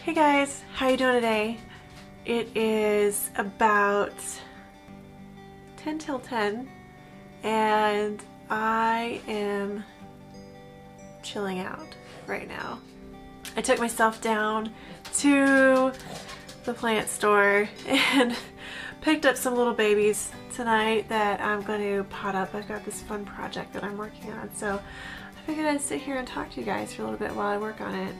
Hey guys, how you doing today? It is about 10 till 10 and I am chilling out right now. I took myself down to the plant store and picked up some little babies tonight that I'm going to pot up. I've got this fun project that I'm working on, so I figured I'd sit here and talk to you guys for a little bit while I work on it.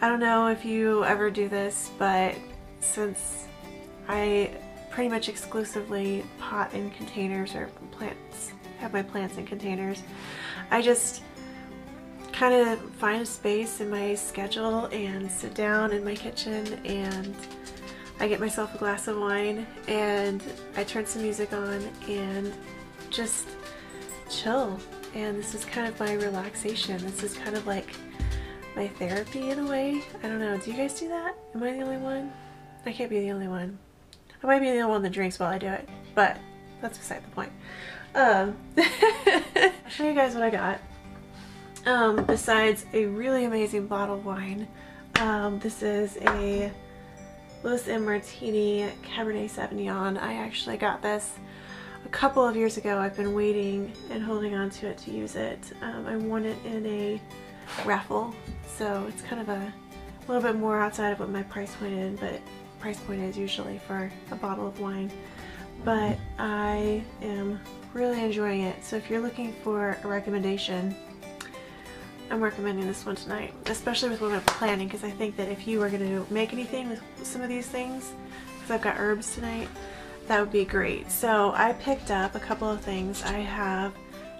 I don't know if you ever do this, but since I pretty much exclusively pot in containers or have my plants in containers, I just kind of find a space in my schedule and sit down in my kitchen and I get myself a glass of wine and I turn some music on and just chill. And this is kind of my relaxation. This is kind of like my therapy in a way. I don't know, do you guys do that? Am I the only one? I can't be the only one. I might be the only one that drinks while I do it, but that's beside the point. I'll show you guys what I got. Besides a really amazing bottle of wine, this is a Louis M. Martini Cabernet Sauvignon. I actually got this a couple of years ago. I've been waiting and holding on to it to use it. I won it in a raffle, so it's kind of a little bit more outside of what my price point is usually for a bottle of wine, but I am really enjoying it. So if you're looking for a recommendation, I'm recommending this one tonight, especially with what I'm planning, because I think that if you were going to make anything with some of these things, because I've got herbs tonight, that would be great. So I picked up a couple of things. I have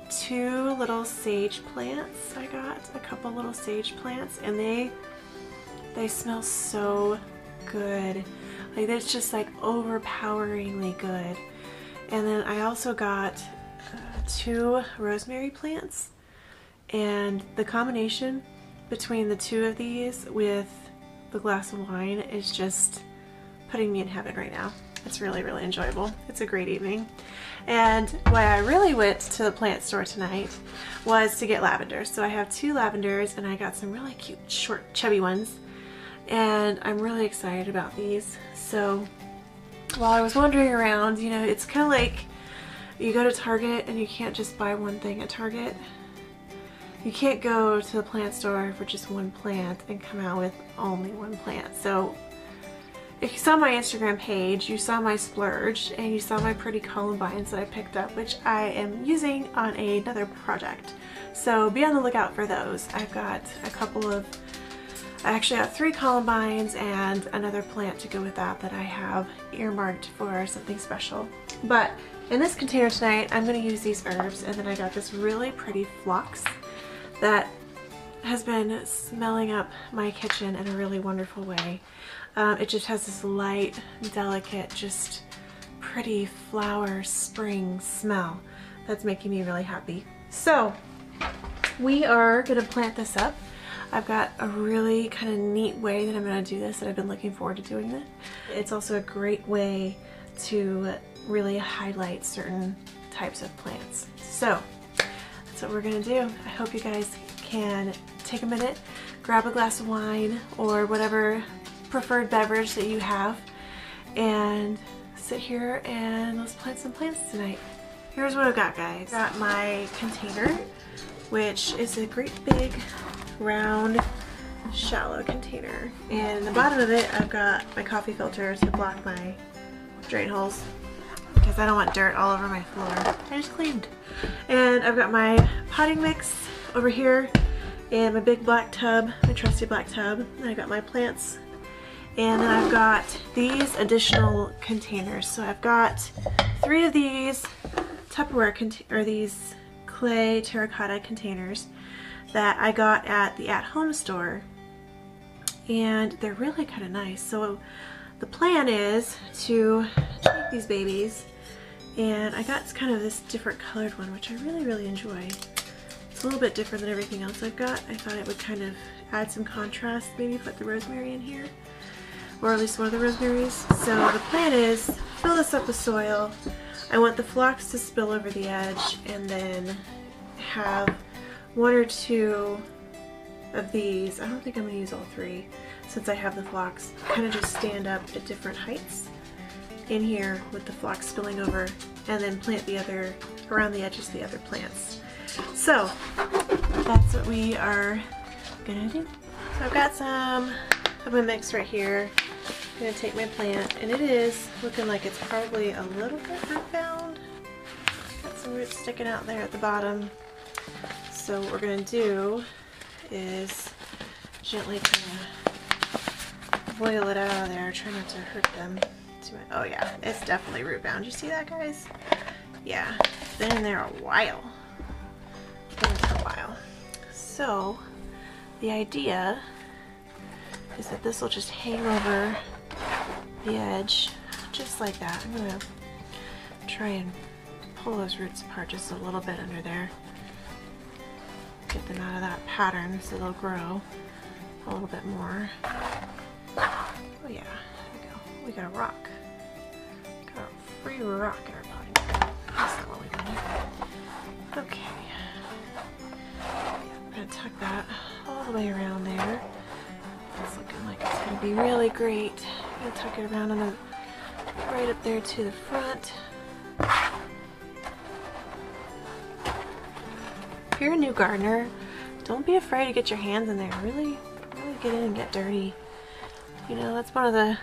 two little sage plants. I got a couple little sage plants and they smell so good. Like, it's just like overpoweringly good. And then I also got two rosemary plants, and the combination between the two of these with the glass of wine is just putting me in heaven right now. It's really, really enjoyable. It's a great evening. And why I really went to the plant store tonight was to get lavenders. So I have two lavenders and I got some really cute, short, chubby ones. And I'm really excited about these. So while I was wandering around, you know, it's kind of like you go to Target and you can't just buy one thing at Target. You can't go to the plant store for just one plant and come out with only one plant. So if you saw my Instagram page, you saw my splurge and you saw my pretty columbines that I picked up, which I am using on another project. So be on the lookout for those. I've got a couple of, I actually have 3 columbines and another plant to go with that I have earmarked for something special. But in this container tonight, I'm going to use these herbs, and then I got this really pretty phlox that has been smelling up my kitchen in a really wonderful way. It just has this light, delicate, just pretty flower spring smell that's making me really happy. So we are going to plant this up. I've got a really kind of neat way that I'm going to do this that I've been looking forward to doing it. It's also a great way to really highlight certain types of plants. So that's what we're going to do. I hope you guys can take a minute, grab a glass of wine or whatever preferred beverage that you have, and sit here and let's plant some plants tonight. Here's what I've got, guys. I got my container, which is a great big round shallow container, and in the bottom of it I've got my coffee filter to block my drain holes because I don't want dirt all over my floor. I just cleaned. And I've got my potting mix over here in my big black tub, my trusty black tub, and I've got my plants. And then I've got these additional containers. So I've got 3 of these Tupperware or these clay terracotta containers that I got at the at-home store, and they're really kind of nice. So the plan is to take these babies, and I got kind of this different colored one, which I really, really enjoy. It's a little bit different than everything else I've got. I thought it would kind of add some contrast, maybe put the rosemary in here, or at least one of the rosemaries. So the plan is fill this up with soil. I want the phlox to spill over the edge, and then have 1 or 2 of these. I don't think I'm going to use all 3 since I have the phlox. Kind of just stand up at different heights in here with the phlox spilling over, and then plant the other around the edges of the other plants. So that's what we are gonna do. So I've got some of my mix right here. I'm gonna take my plant, and it is looking like it's probably a little bit root bound. Got some roots sticking out there at the bottom. So what we're gonna do is gently kind of boil it out of there, try not to hurt them. Oh yeah, it's definitely root bound. You see that, guys? Yeah, it's been in there a while. So the idea is that this will just hang over the edge just like that. I'm gonna try and pull those roots apart just a little bit under there. Get them out of that pattern so they'll grow a little bit more. Oh yeah, there we go. We got a rock. Got a free rock in our potting. That's not what we wanted. Okay. I'm gonna tuck that all the way around there. It's looking like it's gonna be really great. I'm gonna tuck it around on the right up there to the front. If you're a new gardener, don't be afraid to get your hands in there. Really get in and get dirty. You know, that's one of the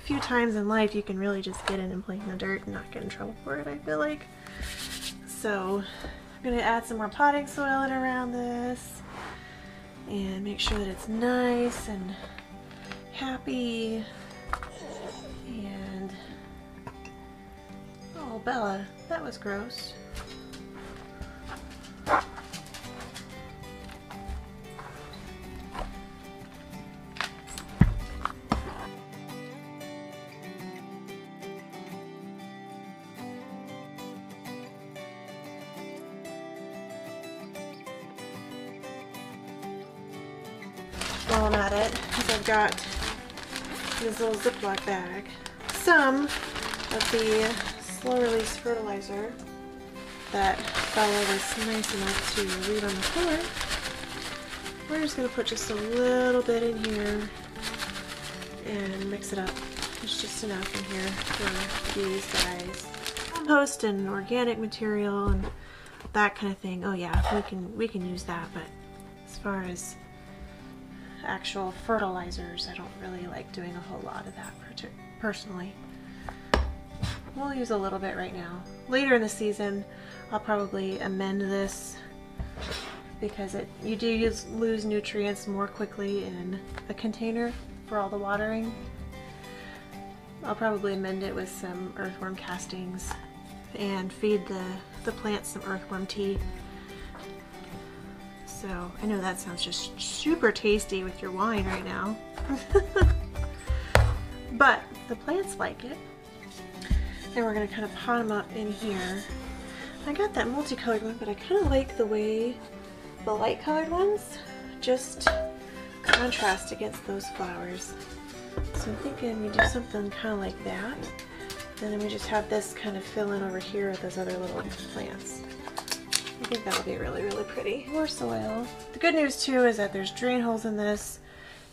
few times in life you can really just get in and play in the dirt and not get in trouble for it, I feel like. So I'm gonna add some more potting soil in around this and make sure that it's nice and happy. And oh, Bella, that was gross. While I'm at it, because I've got this little Ziploc bag, some of the slow release fertilizer that Bella was nice enough to leave on the floor. We're just going to put just a little bit in here and mix it up. There's just enough in here for these guys. Compost and organic material and that kind of thing. Oh yeah, we can use that, but as far as actual fertilizers, I don't really like doing a whole lot of that personally. We'll use a little bit right now. Later in the season, I'll probably amend this because you do lose nutrients more quickly in a container for all the watering. I'll probably amend it with some earthworm castings and feed the plants some earthworm tea. So I know that sounds just super tasty with your wine right now. But the plants like it. And we're going to kind of pot them up in here. I got that multicolored one, but I kind of like the way the light colored ones just contrast against those flowers. So I'm thinking we do something kind of like that. And then we just have this kind of fill in over here with those other little plants. I think that'll be really, really pretty. More soil. The good news too is that there's drain holes in this,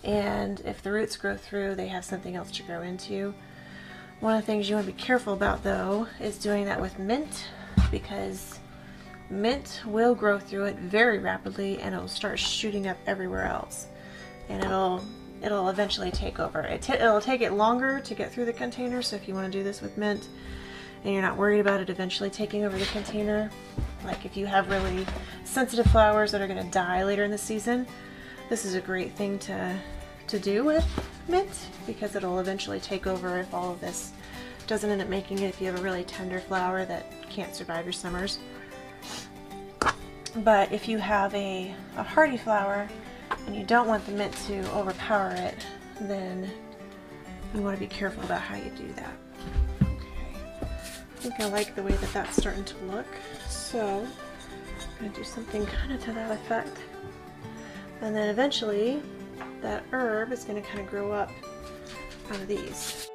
and if the roots grow through, they have something else to grow into. One of the things you want to be careful about though is doing that with mint, because mint will grow through it very rapidly and it'll start shooting up everywhere else. And it'll eventually take over. It'll take it longer to get through the container, so if you want to do this with mint and you're not worried about it eventually taking over the container, like if you have really sensitive flowers that are going to die later in the season, this is a great thing to do with mint, because it'll eventually take over if all of this doesn't end up making it, if you have a really tender flower that can't survive your summers. But if you have a hardy flower and you don't want the mint to overpower it, then you want to be careful about how you do that. Okay, I think I like the way that that's starting to look, so I'm going to do something kind of to that effect. And then eventually that herb is going to kind of grow up out of these.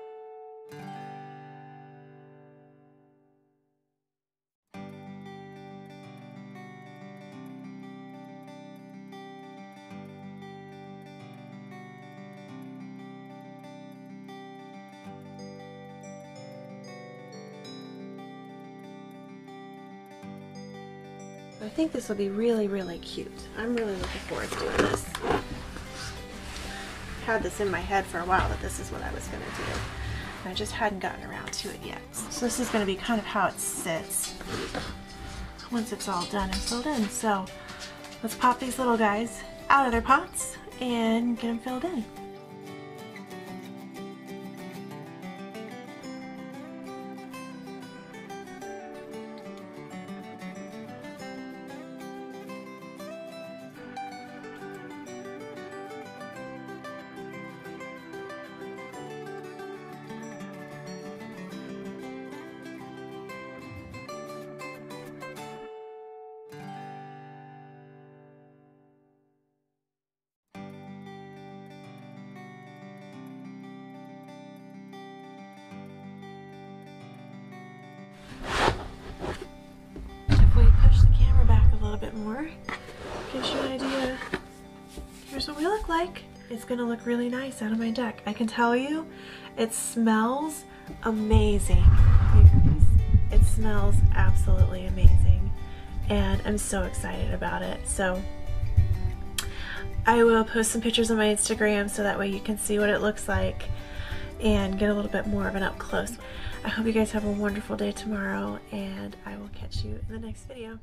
I think this will be really, really cute. I'm really looking forward to doing this. Had this in my head for a while that this is what I was going to do. And I just hadn't gotten around to it yet. So this is going to be kind of how it sits once it's all done and filled in. So let's pop these little guys out of their pots and get them filled in. Bit more, gives you an idea. Here's what we look like. It's gonna look really nice out of my deck. I can tell you, it smells amazing. It smells absolutely amazing, and I'm so excited about it. So I will post some pictures on my Instagram so that way you can see what it looks like and get a little bit more of an up close. I hope you guys have a wonderful day tomorrow, and I will catch you in the next video.